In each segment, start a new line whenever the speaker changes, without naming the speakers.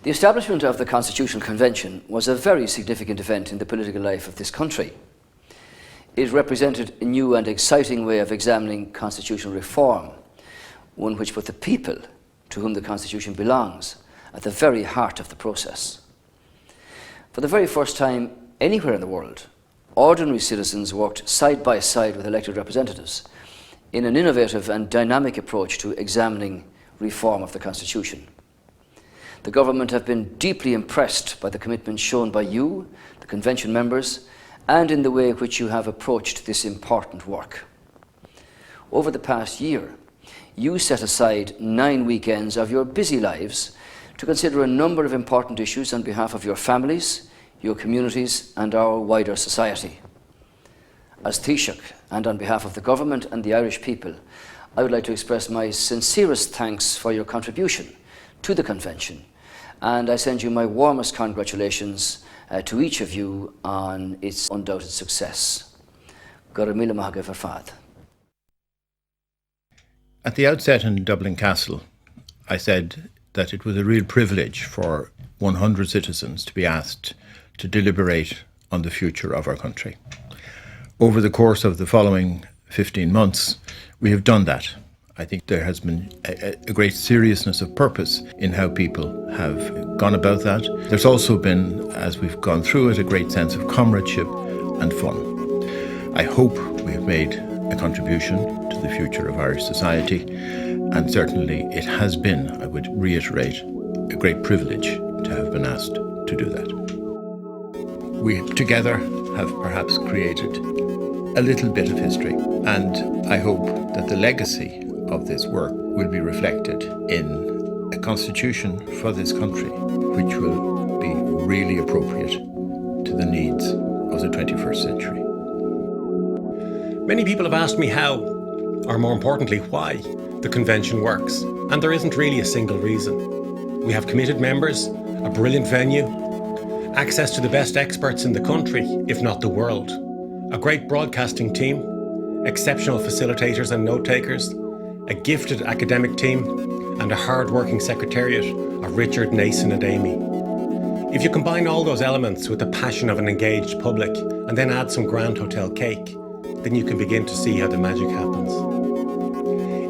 The establishment of the Constitutional Convention was a very significant event in the political life of this country. It represented a new and exciting way of examining constitutional reform, one which put the people, to whom the Constitution belongs, at the very heart of the process. For the very first time anywhere in the world, ordinary citizens worked side by side with elected representatives in an innovative and dynamic approach to examining reform of the Constitution. The government have been deeply impressed by the commitment shown by you, the Convention members, and in the way in which you have approached this important work. Over the past year, you set aside 9 weekends of your busy lives to consider a number of important issues on behalf of your families, your communities, and our wider society. As Taoiseach, and on behalf of the government and the Irish people, I would like to express my sincerest thanks for your contribution to the Convention, and I send you my warmest congratulations to each of you on its undoubted success. Gura míle maith agat fad.
At the outset in Dublin Castle, I said that it was a real privilege for 100 citizens to be asked to deliberate on the future of our country. Over the course of the following 15 months, we have done that. I think there has been a great seriousness of purpose in how people have gone about that. There's also been, as we've gone through it, a great sense of comradeship and fun. I hope we have made a contribution to the future of Irish society, and certainly it has been, I would reiterate, a great privilege to have been asked to do that. We together have perhaps created a little bit of history, and I hope that the legacy of this work will be reflected in a constitution for this country which will be really appropriate to the needs of the 21st century.
Many people have asked me how, or more importantly, why the Convention works, and there isn't really a single reason. We have committed members, a brilliant venue, access to the best experts in the country, if not the world, a great broadcasting team, exceptional facilitators and note-takers, a gifted academic team, and a hard-working secretariat of Richard, Nason and Amy. If you combine all those elements with the passion of an engaged public and then add some Grand Hotel cake, then you can begin to see how the magic happens.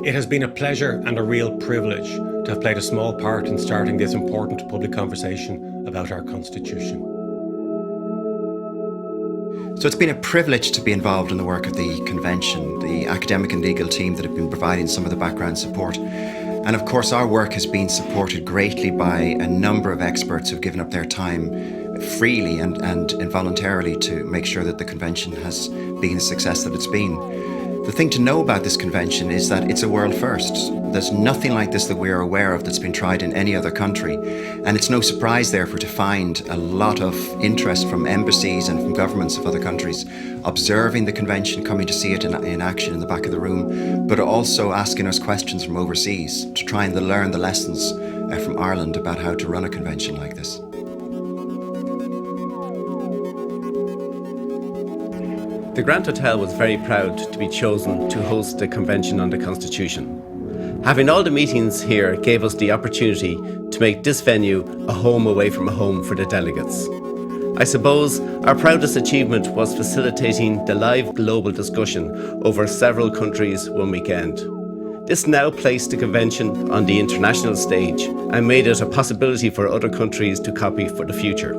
It has been a pleasure and a real privilege to have played a small part in starting this important public conversation about our Constitution.
So it's been a privilege to be involved in the work of the Convention, the academic and legal team that have been providing some of the background support. And of course our work has been supported greatly by a number of experts who've given up their time freely and involuntarily to make sure that the Convention has been a success that it's been. The thing to know about this Convention is that it's a world first. There's nothing like this that we are aware of that's been tried in any other country. And it's no surprise, therefore, to find a lot of interest from embassies and from governments of other countries observing the Convention, coming to see it in action in the back of the room, but also asking us questions from overseas to try and learn the lessons from Ireland about how to run a convention like this.
The Grand Hotel was very proud to be chosen to host the Convention on the Constitution. Having all the meetings here gave us the opportunity to make this venue a home away from a home for the delegates. I suppose our proudest achievement was facilitating the live global discussion over several countries one weekend. This now placed the Convention on the international stage and made it a possibility for other countries to copy for the future.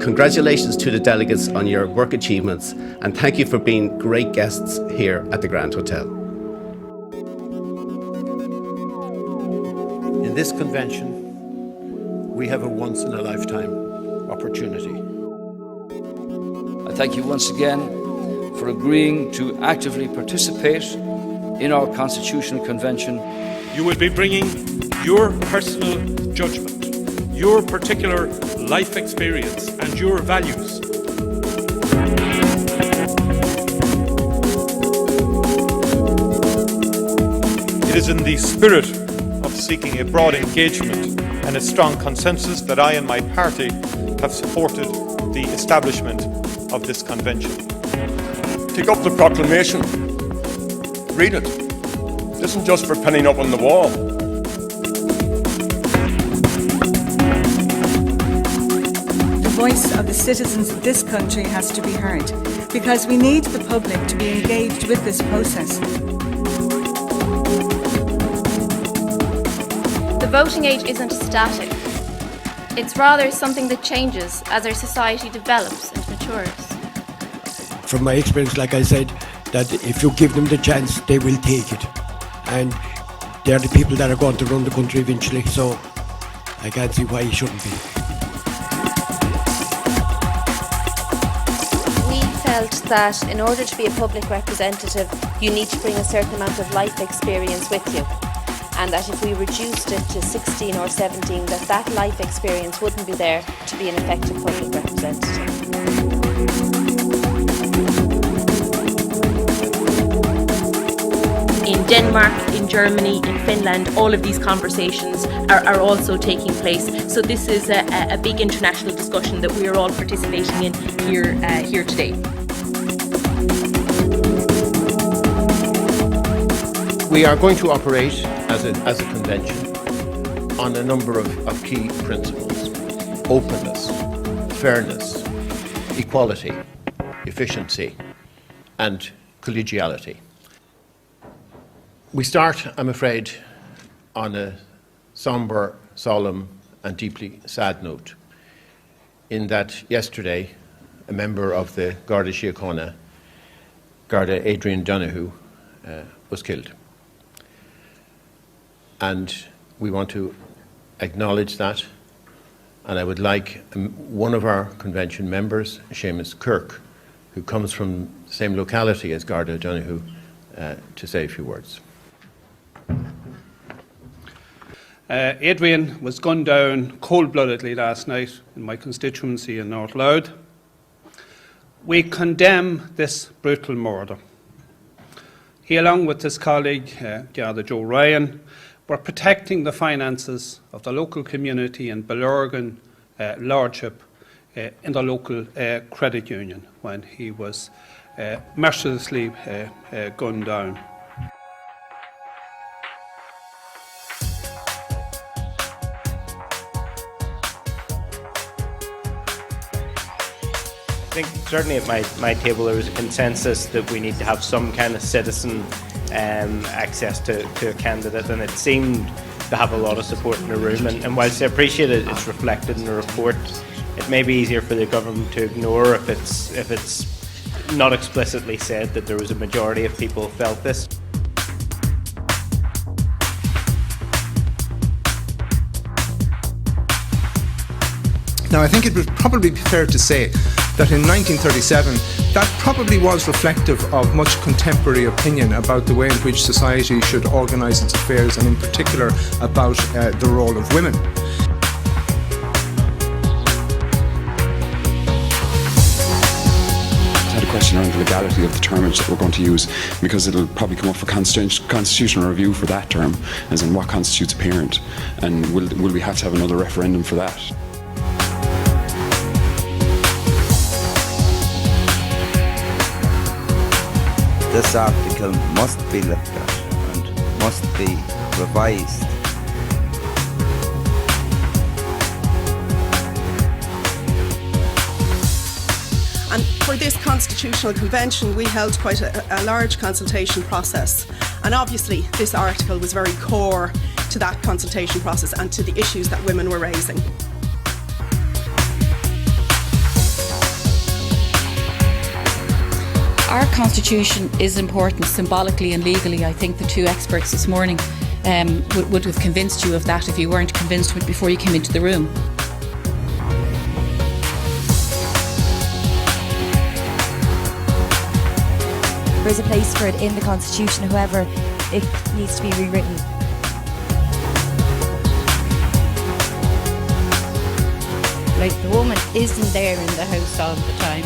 Congratulations to the delegates on your work achievements, and thank you for being great guests here at the Grand Hotel.
In this Convention, we have a once-in-a-lifetime opportunity.
I thank you once again for agreeing to actively participate in our Constitutional Convention.
You will be bringing your personal judgment, your particular life experience and your values. It is in the spirit of seeking a broad engagement and a strong consensus that I and my party have supported the establishment of this convention.
Pick up the proclamation. Read it. It isn't just for pinning up on the wall.
voice of the citizens of this country has to be heard, because we need the public to be engaged with this process.
The voting age isn't static. It's rather something that changes as our society develops and matures.
From my experience, like I said, that if you give them the chance, they will take it. And they're the people that are going to run the country eventually, so I can't see why it shouldn't be.
We felt that in order to be a public representative, you need to bring a certain amount of life experience with you. And that if we reduced it to 16 or 17, that life experience wouldn't be there to be an effective public representative.
In Denmark, in Germany, in Finland, all of these conversations are also taking place. So this is a big international discussion that we are all participating in here today.
We are going to operate as a convention on a number of key principles: openness, fairness, equality, efficiency, and collegiality. We start, I'm afraid, on a sombre, solemn, and deeply sad note, in that yesterday a member of the Garda Síochána, Garda Adrian Donoghue, was killed. And we want to acknowledge that, and I would like one of our convention members, Seamus Kirk, who comes from the same locality as Garda Donoghue, to say a few words.
Adrian was gunned down cold-bloodedly last night in my constituency in North Louth. We condemn this brutal murder. He, along with his colleague, Garda Joe Ryan, were protecting the finances of the local community in Bellorgan Lordship in the local credit union when he was mercilessly gunned down.
I think certainly at my table there was a consensus that we need to have some kind of citizen access to a candidate, and it seemed to have a lot of support in the room. And whilst I appreciate it's reflected in the report, it may be easier for the government to ignore if it's not explicitly said that there was a majority of people who felt this.
Now, I think it would probably be fair to say that in 1937, that probably was reflective of much contemporary opinion about the way in which society should organise its affairs, and in particular about the role of women.
I had a question around the legality of the termage that we're going to use, because it'll probably come up for constitutional review for that term, as in what constitutes a parent, and will we have to have another referendum for that?
This article must be looked at and must be revised.
And for this Constitutional Convention, we held quite a large consultation process. And obviously, this article was very core to that consultation process and to the issues that women were raising.
Our constitution is important symbolically and legally. I think the two experts this morning would have convinced you of that if you weren't convinced of it before you came into the room.
There is a place for it in the constitution, however, it needs to be rewritten.
Like, the woman isn't there in the house all the time.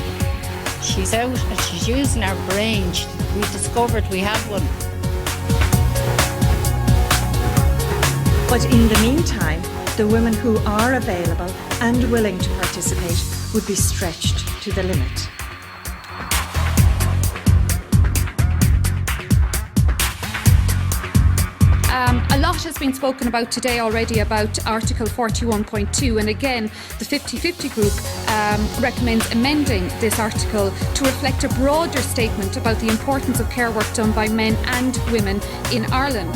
She's out and she's using her brain. We discovered we have one.
But in the meantime, the women who are available and willing to participate would be stretched to the limit.
A lot has been spoken about today already about Article 41.2, and again the 50-50 group recommends amending this article to reflect a broader statement about the importance of care work done by men and women in Ireland.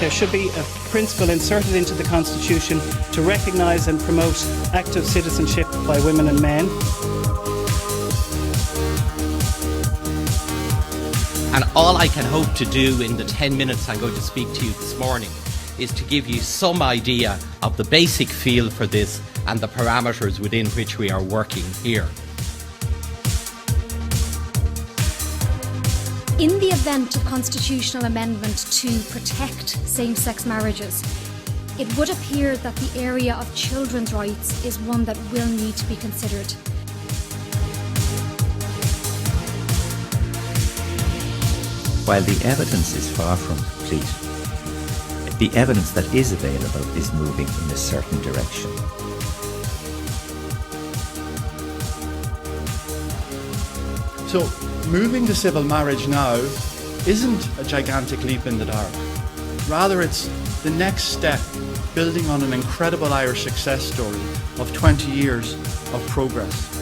There should be a principle inserted into the Constitution to recognise and promote active citizenship by women and men.
And all I can hope to do in the 10 minutes I'm going to speak to you this morning is to give you some idea of the basic feel for this and the parameters within which we are working here.
In the event of constitutional amendment to protect same-sex marriages, it would appear that the area of children's rights is one that will need to be considered.
While the evidence is far from complete, the evidence that is available is moving in a certain direction.
So, moving to civil marriage now isn't a gigantic leap in the dark. Rather, it's the next step, building on an incredible Irish success story of 20 years of progress.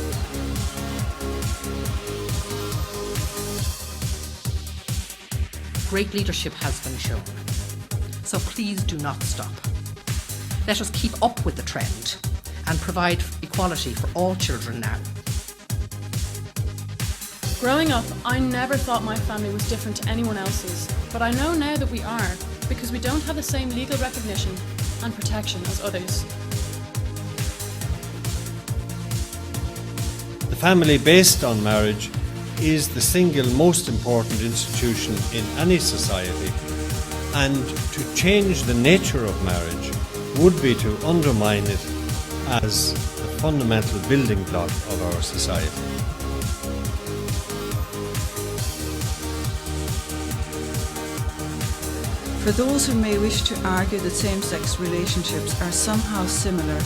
Great leadership has been shown, so please do not stop. Let us keep up with the trend and provide equality for all children now.
Growing up, I never thought my family was different to anyone else's, but I know now that we are, because we don't have the same legal recognition and protection as others.
The family based on marriage is the single most important institution in any society, and to change the nature of marriage would be to undermine it as a fundamental building block of our society.
For those who may wish to argue that same-sex relationships are somehow similar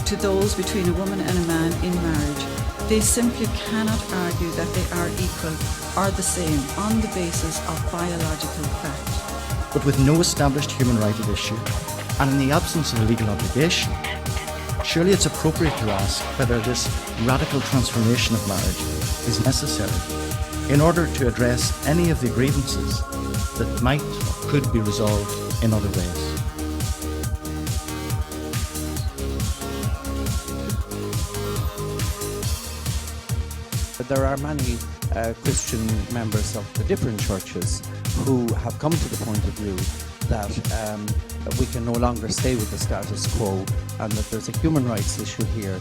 to those between a woman and a man in marriage, they simply cannot argue that they are equal or the same on the basis of biological fact.
But with no established human right at issue, and in the absence of a legal obligation, surely it's appropriate to ask whether this radical transformation of marriage is necessary in order to address any of the grievances that might or could be resolved in other ways.
There are many Christian members of the different churches who have come to the point of view that we can no longer stay with the status quo and that there's a human rights issue here.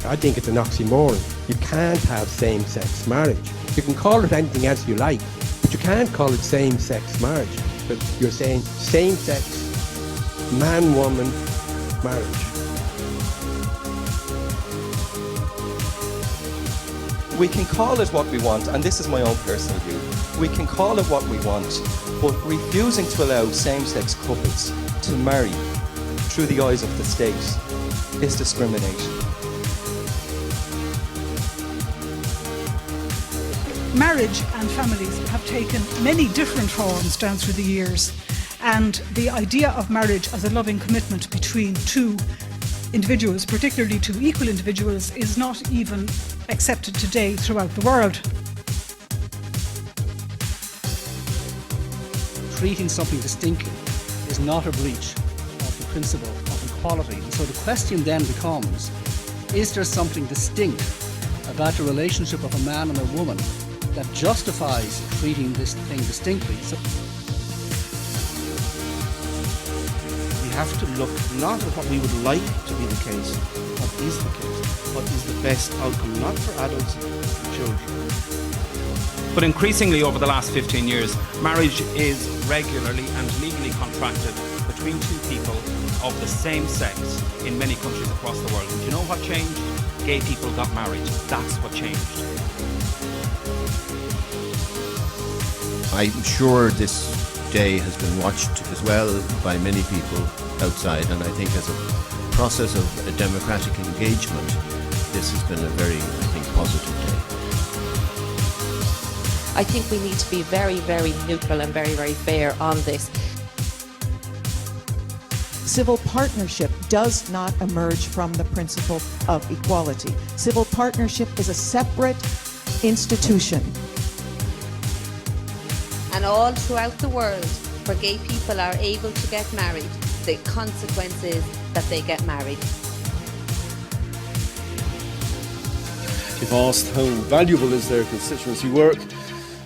I think it's an oxymoron. You can't have same-sex marriage. You can call it anything else you like, but you can't call it same-sex marriage. But you're saying same-sex, man-woman marriage.
We can call it what we want, and this is my own personal view. We can call it what we want, but refusing to allow same-sex couples to marry through the eyes of the state is discrimination.
Marriage and families have taken many different forms down through the years, and the idea of marriage as a loving commitment between two individuals, particularly two equal individuals, is not even accepted today throughout the world.
Treating something distinctly is not a breach of the principle of equality. And so the question then becomes, is there something distinct about the relationship of a man and a woman that justifies treating this thing distinctly? So
we have to look not at what we would like to be the case, what is the case, what is the best outcome, not for adults, but for children.
But increasingly over the last 15 years, marriage is regularly and legally contracted between two people of the same sex in many countries across the world. And do you know what changed? Gay people got married. That's what changed.
I'm sure this day has been watched as well by many people outside, and I think as a process of democratic engagement, this has been a very, I think, positive day.
I think we need to be very, very neutral and very, very fair on this.
Civil partnership does not emerge from the principle of equality. Civil partnership is a separate institution.
And all throughout the world, where gay people are able to get married, the consequence is that they get married.
If asked how valuable is their constituency work,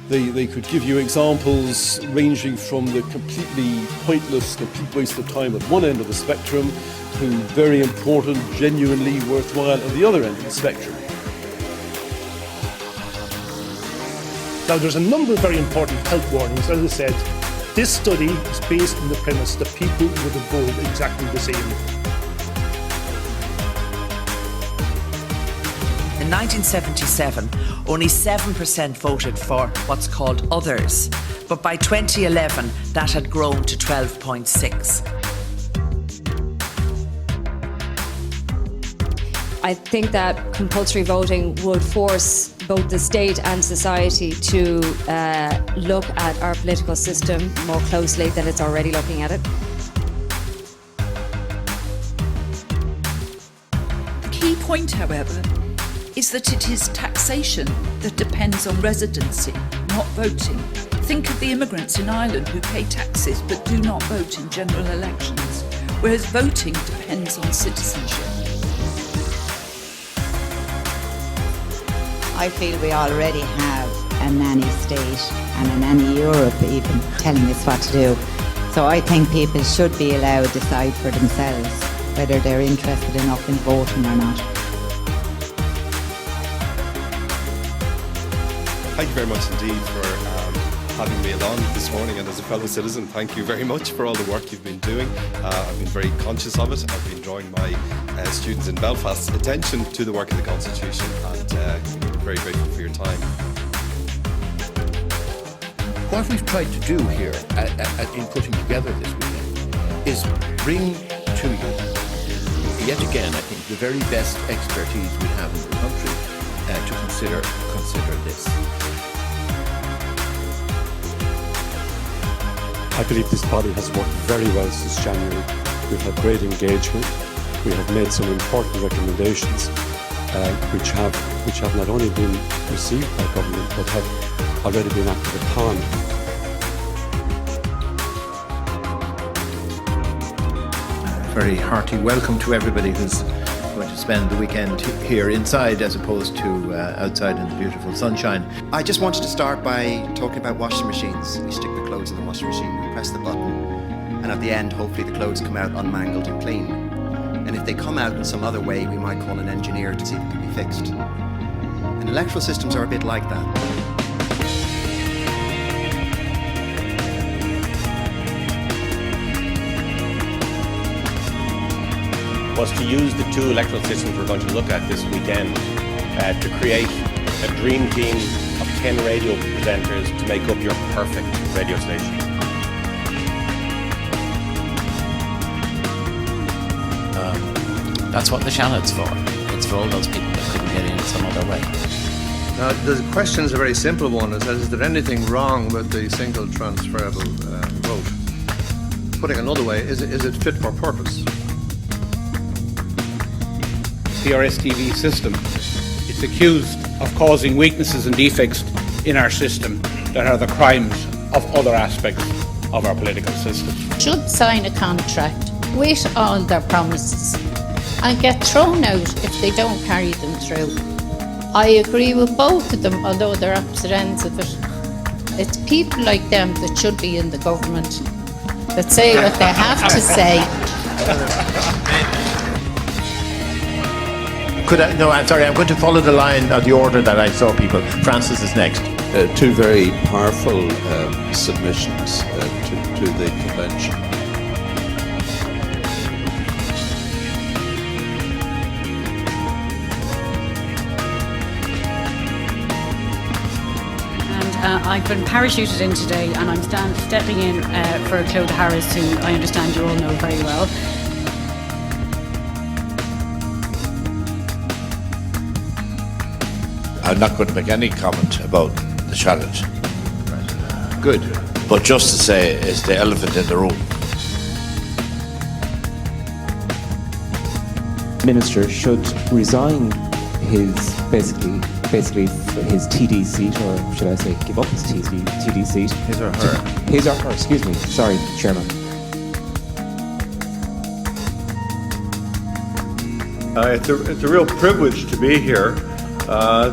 they could give you examples ranging from the completely pointless, complete waste of time at one end of the spectrum to very important, genuinely worthwhile at the other end of the spectrum.
Now, there's a number of very important health warnings. As I said, this study is based on the premise that people would have voted exactly the same.
In 1977, only 7% voted for what's called others, but by 2011 that had grown to 12.6%.
I think that compulsory voting would force both the state and society to look at our political system more closely than it's already looking at it.
The key point, however, is that it is taxation that depends on residency, not voting. Think of the immigrants in Ireland who pay taxes but do not vote in general elections, whereas voting depends on citizenship.
I feel we already have a nanny state and a nanny Europe even telling us what to do. So I think people should be allowed to decide for themselves whether they're interested enough in voting or not.
Thank you very much indeed for having me along this morning, and as a fellow citizen, thank you very much for all the work you've been doing. I've been very conscious of it. I've been drawing my students in Belfast's attention to the work of the Constitution, and very grateful for your time.
What we've tried to do here in putting together this weekend is bring to you, yet again, I think, the very best expertise we have in the country to consider this.
I believe this body has worked very well since January. We've had great engagement. We have made some important recommendations which have not only been received by government but have already been acted upon.
Very hearty welcome to everybody who's going to spend the weekend here inside as opposed to outside in the beautiful sunshine.
I just wanted to start by talking about washing machines. We stick the clothes in the washing machine, we press the button, and at the end, hopefully the clothes come out unmangled and clean. And if they come out in some other way, we might call an engineer to see if it can be fixed. And electoral systems are a bit like that.
Was to use the two electoral systems we're going to look at this weekend to create a dream team of 10 radio presenters to make up your perfect radio station.
That's what the Shannon's for. It's for all those people that couldn't get in some other way.
Now, the question is a very simple one. It says, is there anything wrong with the single transferable vote? Putting another way, is it fit for purpose?
PRS-TV system. It's accused of causing weaknesses and defects in our system that are the crimes of other aspects of our political system.
Should sign a contract with all their promises and get thrown out if they don't carry them through. I agree with both of them, although they're opposite ends of it. It's people like them that should be in the government, that say what they have to say.
No, I'm sorry, I'm going to follow the line of the order that I saw people. Francis is next.
Two very powerful submissions to the convention.
I've been parachuted in today and I'm stepping in for Claude Harris, who I understand you all know very well.
I'm not going to make any comment about the challenge.
Good.
But just to say, it's the elephant in the room.
Minister should resign his basically his TD seat, or should I say give up his TD seat.
His or her.
His or her, excuse me. Sorry, Chairman.
It's a real privilege to be here.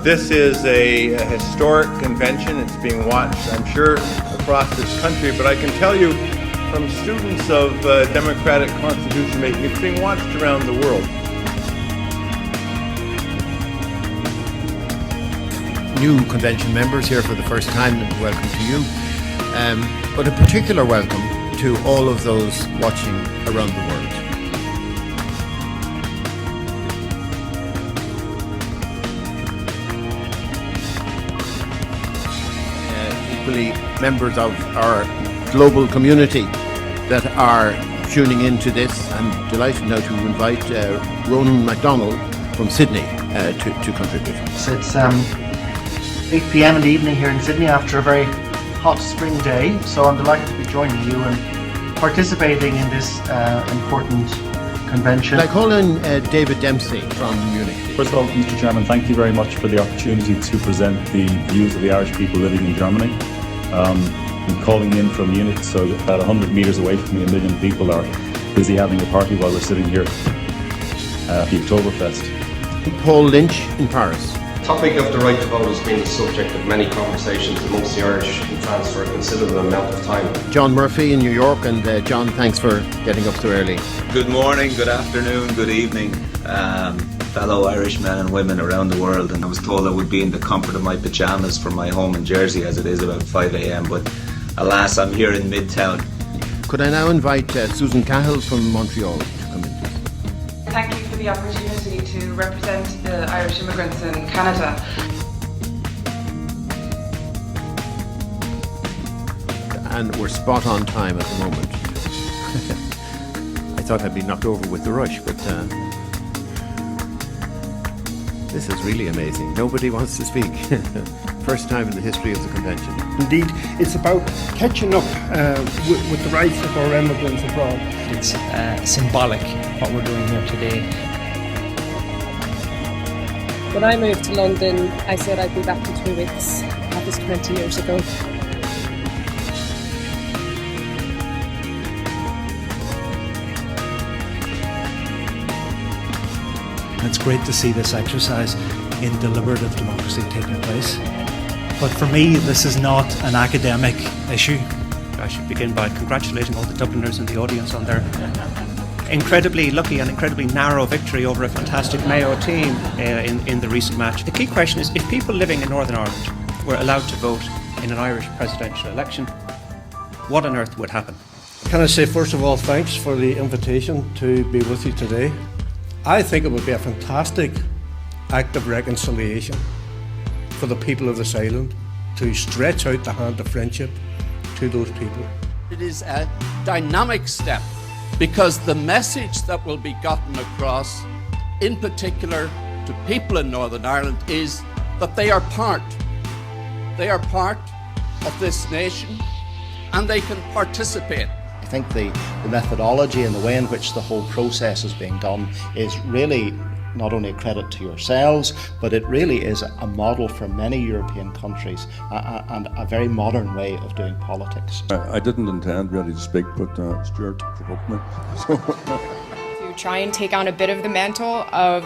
This is a historic convention. It's being watched, I'm sure, across this country, but I can tell you from students of democratic constitution making, it's being watched around the world.
New convention members here for the first time, and welcome to you. But a particular welcome to all of those watching around the world. Equally, members of our global community that are tuning into this. I'm delighted now to invite Ronan MacDonald from Sydney to contribute.
So it's 8 p.m. in the evening here in Sydney after a very hot spring day, so I'm delighted to be joining you and participating in this important convention.
I call in David Dempsey from Munich.
First of all, Mr. Chairman, thank you very much for the opportunity to present the views of the Irish people living in Germany. I'm calling in from Munich, so about 100 metres away from me, 1 million people are busy having a party while we're sitting here at the Oktoberfest.
Paul Lynch in Paris.
The topic of the right to vote has been the subject of many conversations amongst the Irish in France for a considerable amount of time.
John Murphy in New York, and John, thanks for getting up so early.
Good morning, good afternoon, good evening, fellow Irish men and women around the world. And I was told I would be in the comfort of my pyjamas from my home in Jersey as it is about 5 a.m. But alas, I'm here in Midtown.
Could I now invite Susan Cahill from Montreal to come in, please?
Thank you for the opportunity to represent the Irish immigrants in Canada.
And we're spot on time at the moment. I thought I'd be knocked over with the rush, but this is really amazing. Nobody wants to speak. First time in the history of the convention.
Indeed, it's about catching up with the rights of our immigrants abroad.
It's symbolic what we're doing here today.
When I moved to London, I said I'd be back in 2 weeks. That was 20 years ago.
It's great to see this exercise in deliberative democracy taking place. But for me, this is not an academic issue.
I should begin by congratulating all the Dubliners in the audience on their incredibly lucky and incredibly narrow victory over a fantastic Mayo team in the recent match. The key question is, if people living in Northern Ireland were allowed to vote in an Irish presidential election, what on earth would happen?
Can I say, first of all, thanks for the invitation to be with you today. I think it would be a fantastic act of reconciliation for the people of this island to stretch out the hand of friendship to those people.
It is a dynamic step because the message that will be gotten across, in particular to people in Northern Ireland, is that they are part of this nation and they can participate.
I think the methodology and the way in which the whole process is being done is really not only a credit to yourselves, but it really is a model for many European countries and a very modern way of doing politics.
I didn't intend really to speak, but Stuart provoked me.
To try and take on a bit of the mantle of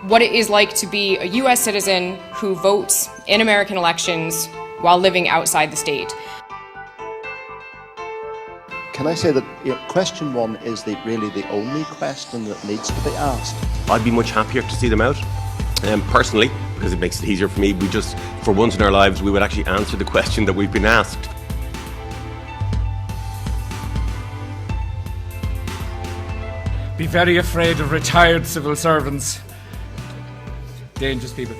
what it is like to be a US citizen who votes in American elections while living outside the state.
Can I say that question one is really the only question that needs to be asked?
I'd be much happier to see them out, personally, because it makes it easier for me. We just, for once in our lives, we would actually answer the question that we've been asked.
Be very afraid of retired civil servants. Dangerous people.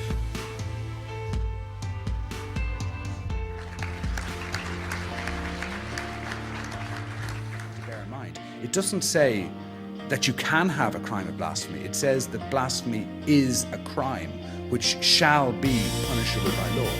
It doesn't say
that you can have a crime of blasphemy. It says that blasphemy is a crime which shall be punishable by law.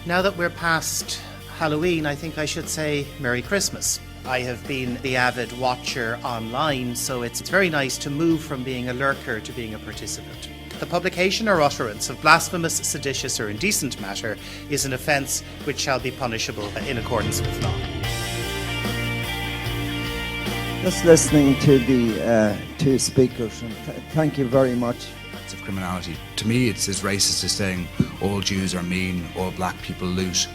Now that we're past Halloween, I think I should say Merry Christmas. I have been the avid watcher online, so it's very nice to move from being a lurker to being a participant. The publication or utterance of blasphemous, seditious or indecent matter is an offence which shall be punishable in accordance with law.
Just listening to the two speakers, and thank you very much.
Of criminality. To me, it's as racist as saying all Jews are mean, all black people loot,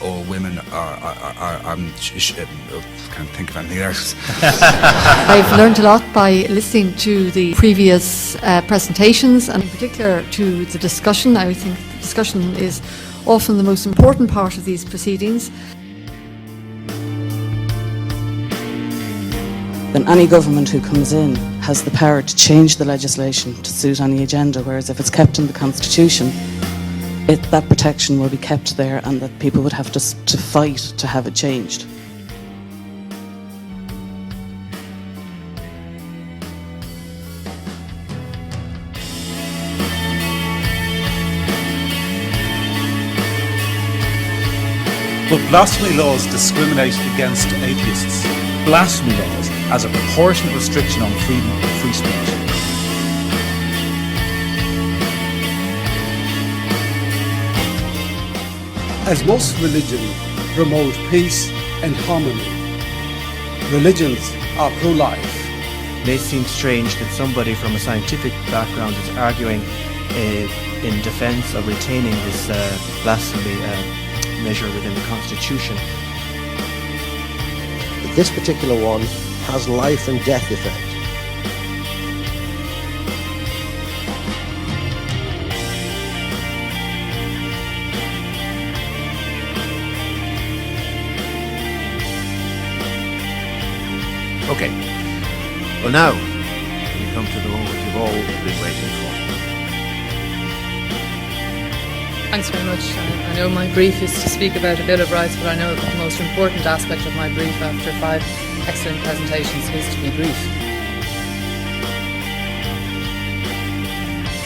all women can't think of anything else.
I've learned a lot by listening to the previous presentations, and in particular to the discussion. I think the discussion is often the most important part of these proceedings.
Then any government who comes in has the power to change the legislation to suit any agenda, whereas if it's kept in the Constitution, that protection will be kept there, and that people would have to fight to have it changed.
But blasphemy laws discriminate against atheists. Blasphemy laws as a proportionate restriction on freedom of free speech.
As most religions promote peace and harmony, religions are pro-life.
It may seem strange that somebody from a scientific background is arguing in defence of retaining this blasphemy measure within the Constitution.
This particular one has life and death effect.
Okay. Well, now we come to the moment you've all been waiting for.
Thanks very much. I know my brief is to speak about a Bill of Rights, but I know that the most important aspect of my brief after 5 excellent presentations is to be brief.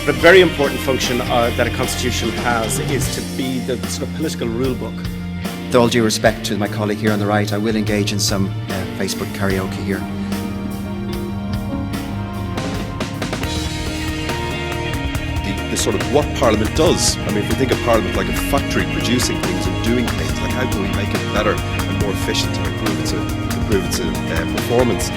The very important function that a constitution has is to be the sort of political rule book.
With all due respect to my colleague here on the right, I will engage in some Facebook karaoke here.
The sort of what Parliament does. I mean, if we think of Parliament like a factory producing things and doing things, like how can we make it better and more efficient and improve its performance?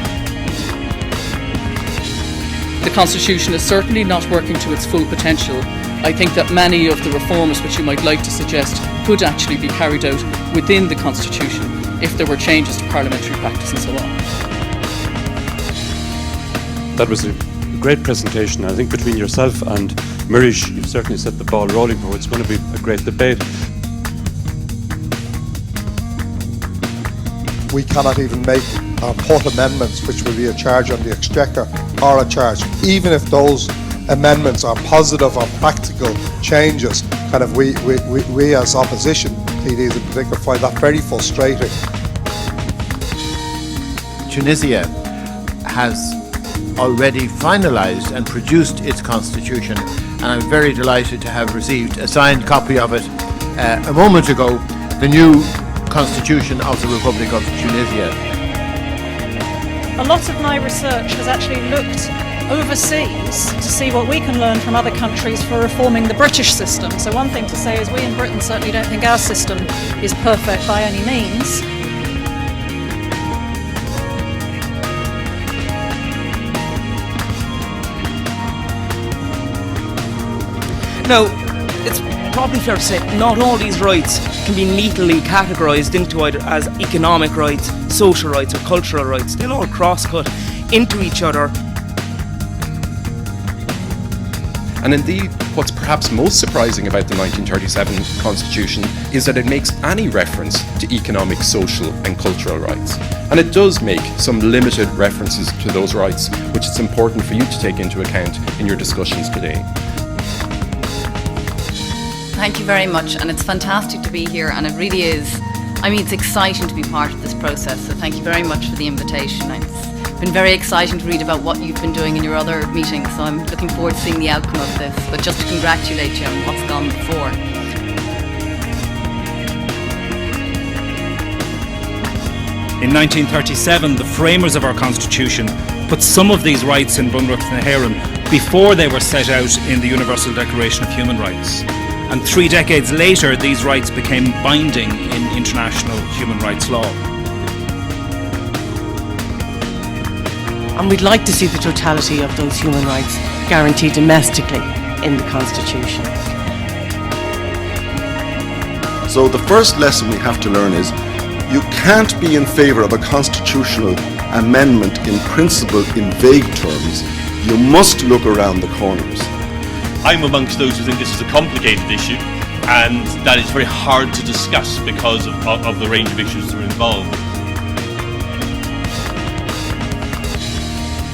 The Constitution is certainly not working to its full potential. I think that many of the reforms which you might like to suggest could actually be carried out within the Constitution if there were changes to parliamentary practice and so on.
That was a great presentation. I think between yourself and Mirish, you've certainly set the ball rolling for it's going to be a great debate.
We cannot even make or put amendments which will be a charge on the Exchequer or a charge, even if those amendments are positive or practical changes. Kind of we as opposition, TDs in particular, find that very frustrating.
Tunisia has already finalised and produced its constitution, and I'm very delighted to have received a signed copy of it a moment ago, the new constitution of the Republic of Tunisia.
A lot of my research has actually looked overseas to see what we can learn from other countries for reforming the British system. So one thing to say is we in Britain certainly don't think our system is perfect by any means.
Now, it's probably fair to say not all these rights can be neatly categorised into either as economic rights, social rights or cultural rights. They'll all cross-cut into each other.
And indeed, what's perhaps most surprising about the 1937 Constitution is that it makes any reference to economic, social and cultural rights. And it does make some limited references to those rights, which it's important for you to take into account in your discussions today.
Thank you very much, and it's fantastic to be here, and it really is
I mean, it's exciting to be part of this process, so thank you very much for the invitation. It's been very exciting to read about what you've been doing in your other meetings, so I'm looking forward to seeing the outcome of this, but just to congratulate you on what's gone before.
In 1937, the framers of our Constitution put some of these rights in Bunreacht na hÉireann before they were set out in the Universal Declaration of Human Rights. And 3 decades later, these rights became binding in international human rights law.
And we'd like to see the totality of those human rights guaranteed domestically in the Constitution.
So the first lesson we have to learn is you can't be in favour of a constitutional amendment in principle in vague terms. You must look around the corners.
I'm amongst those who think this is a complicated issue and that it's very hard to discuss because of the range of issues that are involved.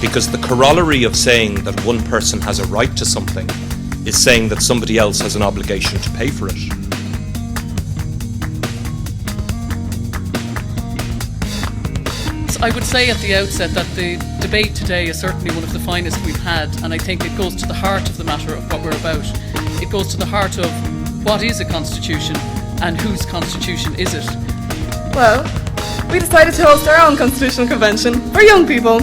Because the corollary of saying that one person has a right to something is saying that somebody else has an obligation to pay for it.
I would say at the outset that the debate today is certainly one of the finest we've had, and I think it goes to the heart of the matter of what we're about. It goes to the heart of what is a constitution and whose constitution is it?
Well, we decided to host our own constitutional convention for young people,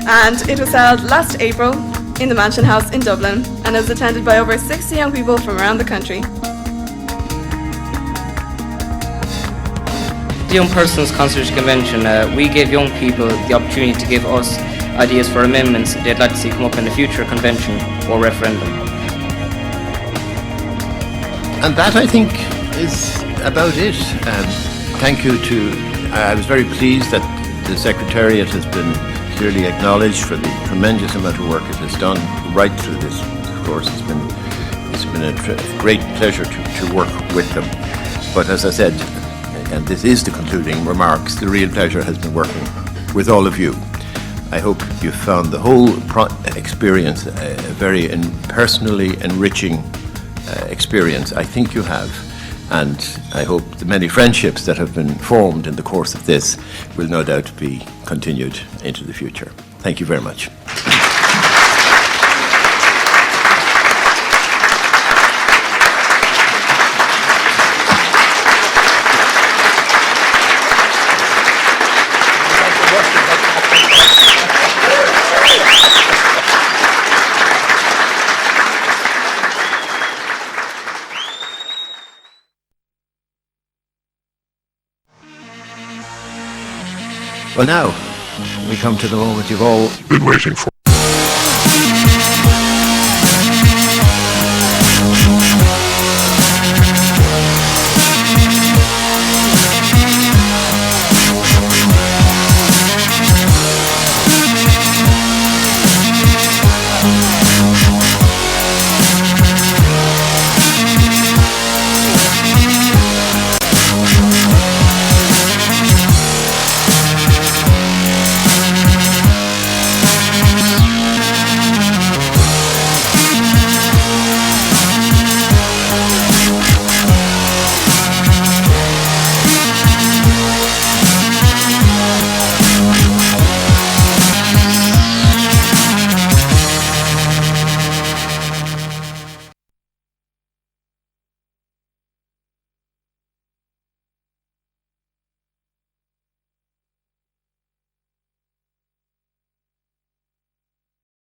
and it was held last April in the Mansion House in Dublin, and it was attended by over 60 young people from around the country.
The Young Persons Constitutional Convention, we gave young people the opportunity to give us ideas for amendments they'd like to see come up in a future convention or referendum.
And that, I think, is about it. Thank you I was very pleased that the Secretariat has been clearly acknowledged for the tremendous amount of work it has done right through this. Of course, it's been a great pleasure to work with them. But as I said, and this is the concluding remarks, the real pleasure has been working with all of you. I hope you found the whole experience a very personally enriching experience. I think you have, and I hope the many friendships that have been formed in the course of this will no doubt be continued into the future. Thank you very much. Well, now we come to the moment you've all
been waiting for.